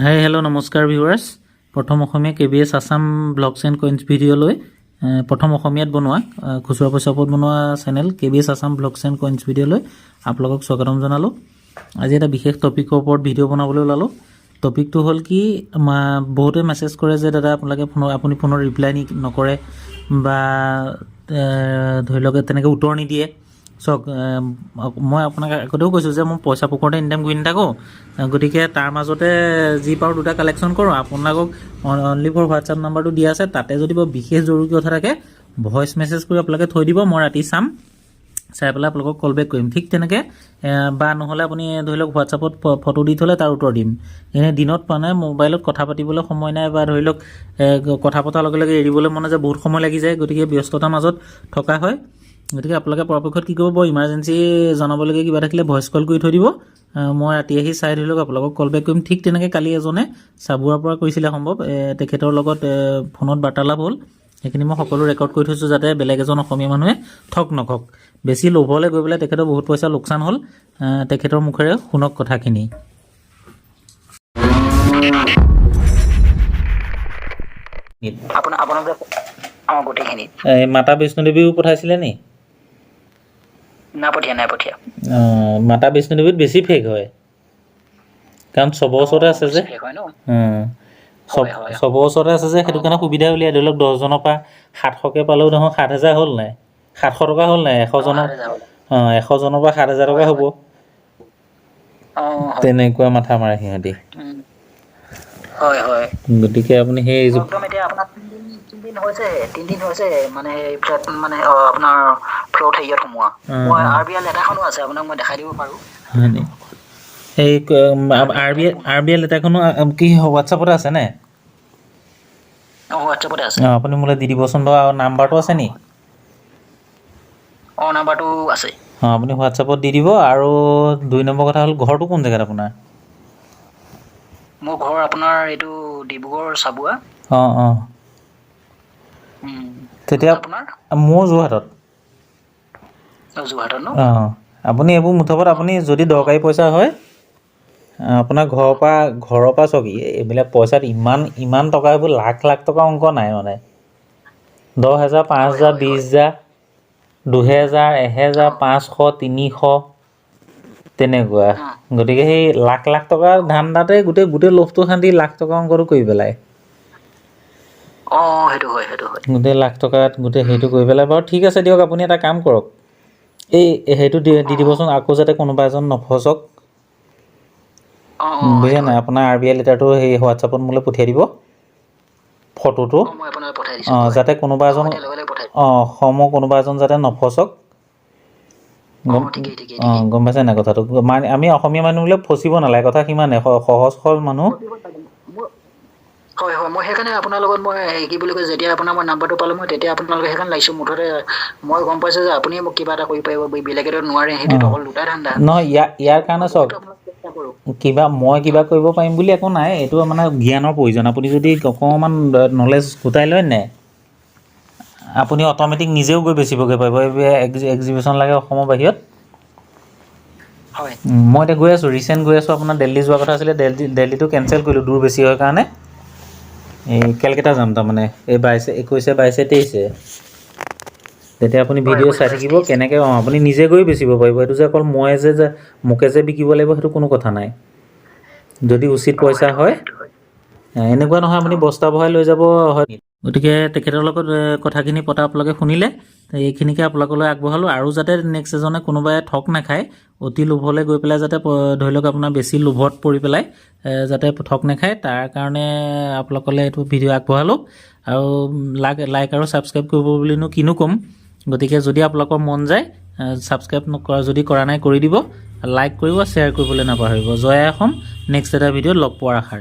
Hi hello' নমস্কাৰ viewers. প্ৰথম Asomiya KBS Assam blogs and coins ভিডিঅ'লৈ প্ৰথম অসমীয়াত বনোৱা খুচুৰা পইচা ওপৰত বনোৱা channel KBS Assam blogs and coins ভিডিঅ'লৈ আপোনালোকক স্বাগতম জনালোঁ। আজি এটা বিশেষ টপিকৰ ওপৰত ভিডিঅ' বনাবলৈ ওলালোঁ। টপিকটো হ'ল কি, বহুতে মেছেজ কৰে যে দাদা আপুনি ফোনৰ ৰিপ্লাই নকৰে বা ধৰি লওক তেনেকৈ উত্তৰ নিদিয়ে। চাওক, মই আপোনাক আগতেও কৈছোঁ যে মই পইচা পুখৰতে এনি টাইম গৈ নাথাকোঁ, গতিকে তাৰ মাজতে যি পাৰোঁ দুটা কালেকশ্যন কৰোঁ। আপোনালোকক অনলি ফৰ হোৱাটছআপ নাম্বাৰটো দিয়া আছে, তাতে যদি বৰ বিশেষ জৰুৰী কথা থাকে ভইচ মেছেজ কৰি আপোনালোকে থৈ দিব, মই ৰাতি চাম, চাই পেলাই আপোনালোকক কল বেক কৰিম। ঠিক তেনেকৈ বা নহ'লে আপুনি ধৰি লওক হোৱাটছআপত ফটো দি থ'লে তাৰ উত্তৰ দিম। এনেই দিনত মানে মোবাইলত কথা পাতিবলৈ সময় নাই বা ধৰি লওক কথা পতাৰ লগে লগে এৰিবলৈ মনে যে বহুত সময় লাগি যায়, গতিকে ব্যস্ততাৰ মাজত থকা হয়। গতিকে আপোনালোকে পৰাপক্ষত কি কৰিব, বৰ ইমাৰ্জেঞ্চি জনাবলগীয়া কিবা থাকিলে ভইচ কল কৰি থৈ দিব, মই ৰাতি আহি চাই ধৰি লওক আপোনালোকক কল বেক কৰিম। ঠিক তেনেকৈ কালি এজনে চাবুৱাৰ পৰা কৰিছিলে, সম্ভৱ তেখেতৰ লগত ফোনত বাৰ্তালাপ হ'ল, সেইখিনি মই সকলো ৰেকৰ্ড কৰি থৈছোঁ যাতে বেলেগ এজন অসমীয়া মানুহে ঠগ নখক। বেছি লোভলৈ গৈ পেলাই তেখেতৰ বহুত পইচা লোকচান হ'ল। তেখেতৰ মুখেৰে শুনক কথাখিনি। মাতা বৈষ্ণোদেৱীও পঠাইছিলে নি? নাই পঠিয়া। মাতা বৈষ্ণোদেৱীত বেছি ফেক হয়, কাৰণ চবৰ ওচৰতে আছে যে, চবৰ ওচৰতে আছে যে, সেইটো কাৰণে সুবিধা উলিয়াই। ধৰি লওক 10জনৰ পৰা 700কৈ পালেও দেখোন 7,000 হ'ল নাই, 700 টকা হ'ল নাই, 100জনৰ 100জনৰ পৰা 7,000 টকা হ'ব। তেনেকুৱা মাথা মাৰে সিহঁতি। গতিকে আপুনি সেই তিনদিন হৈছে মানে আপোনাৰ ফ্ল'ত হেৰিয়াত সোমোৱা। মই RBI লেটাৰখনো আছে, আপোনাক মই দেখাই দিব পাৰোঁ। এই RBI লেটাৰখনো কি হোৱাটছআপতে আছে নে? হোৱাটছআপতে আছে। আপুনি মোলৈ দি দিবচোন বাৰু। আৰু নাম্বাৰটো আছে নি? নাম্বাৰটো আছে। আপুনি হোৱাটছআপত দি দিব। আৰু 2 নম্বৰ কথা হ'ল, ঘৰটো কোন জেগাত আপোনাৰ? মোৰ ঘৰ আপোনাৰ এইটো ডিব্ৰুগড় চাবুৱা। তেতিয়া মোৰ যোৰহাটত। ন? আপুনি এইবোৰ মুঠতে আপুনি যদি দৰকাৰী পইচা হয়, আপোনাৰ ঘৰৰ পৰা চাওক, এইবিলাক পইচাত ইমান টকা, এইবোৰ লাখ টকা অংক নাই মানে। 10,000, 5,000, 20,000, 2,000, 1,000, 500, 300 তেনেকুৱা। গতিকে সেই লাখ টকাৰ ধান্দাতে গোটেই লোভটো শান্তি লাখ টকা অংকটো কৰি পেলাই। সেইটো হয়। গোটেই লাখ টকাত গোটেই সেইটো কৰি পেলাই। বাৰু ঠিক আছে দিয়ক, আপুনি এটা কাম কৰক, সেইটো দি দিবচোন, আকৌ যাতে কোনোবা এজন নফচক, বুজিছে নাই? আপোনাৰ RBI লেটাৰটো সেই হোৱাটছআপত মোলৈ পঠিয়াই দিব, ফটোটো, যাতে কোনোবা এজন কোনোবা এজন যাতে নফচক। গম পাইছে নাই কথাটো? মানে আমি অসমীয়া মানুহবিলাক ফচিব নালাগে, কথা সিমানে সহজ সৰল মানুহ। হয়, মই সেইকাৰণে আপোনাৰ লগত মই কি বুলি কয়, যেতিয়া আপোনাৰ মই নাম্বাৰটো পালোঁ, মই তেতিয়া আপোনালোকে সেইকাৰণে লাগিছোঁ। মুঠতে মই গম পাইছোঁ যে আপুনিয়ে মোক কিবা এটা কৰিব পাৰিব, বেলেগেতো নোৱাৰে, সেইটো অকল দুটাই ধান্দা। নহয়, ইয়াৰ কাৰণে চাওক, মই কিবা কৰিব পাৰিম বুলি একো নাই, এইটো মানে জ্ঞানৰ প্ৰয়োজন। আপুনি যদি অকণমান নলেজ গোটাই লয় নাই, আপুনি অট'মেটিক নিজেও গৈ বেচিবগৈ পাৰিব। এক্সিবিশ্যন লাগে অসমৰ বাহিৰত। মই এতিয়া গৈ আছোঁ, ৰিচেণ্ট গৈ আছোঁ, আপোনাৰ দিল্লী যোৱা কথা আছিলে, দিল্লীটো কেঞ্চেল কৰিলোঁ, দূৰ বেছি হয় কাৰণে। এই কেলকাতা যাম তাৰমানে, এই 21, 22, 23। তেতিয়া আপুনি ভিডিঅ' চাই থাকিব কেনেকৈ আপুনি নিজে গৈ বেচিব পাৰিব। এইটো যে অকল মোকে যে বিকিব লাগিব, সেইটো কোনো কথা নাই, যদি উচিত পইচা হয়। এনেকুৱা নহয় আপুনি বস্তা বহাই লৈ যাব হয়। গতিকে তেখেতৰ লগত কথাখিনি পতা আপোনালোকে শুনিলে, এইখিনিকে আপোনালোকলৈ আগবঢ়ালোঁ। আৰু যাতে নেক্সট এজনে কোনোবাই ঠগ নাখায়, অতি লোভলৈ গৈ পেলাই যাতে ধৰি লওক আপোনাৰ বেছি লোভত পৰি পেলাই যাতে ঠগ নাখায়, তাৰ কাৰণে আপোনালোকলৈ এইটো ভিডিঅ' আগবঢ়ালোঁ। আৰু লাইক আৰু ছাবস্ক্ৰাইব কৰিব বুলিনো কিনো ক'ম। গতিকে যদি আপোনালোকৰ মন যায়, ছাবস্ক্ৰাইব যদি কৰা নাই কৰি দিব, লাইক কৰিব, শ্বেয়াৰ কৰিবলৈ নাপাহৰিব। জয় অসম। নেক্সট এটা ভিডিঅ'ত লগ পোৱাৰ আশাৰে।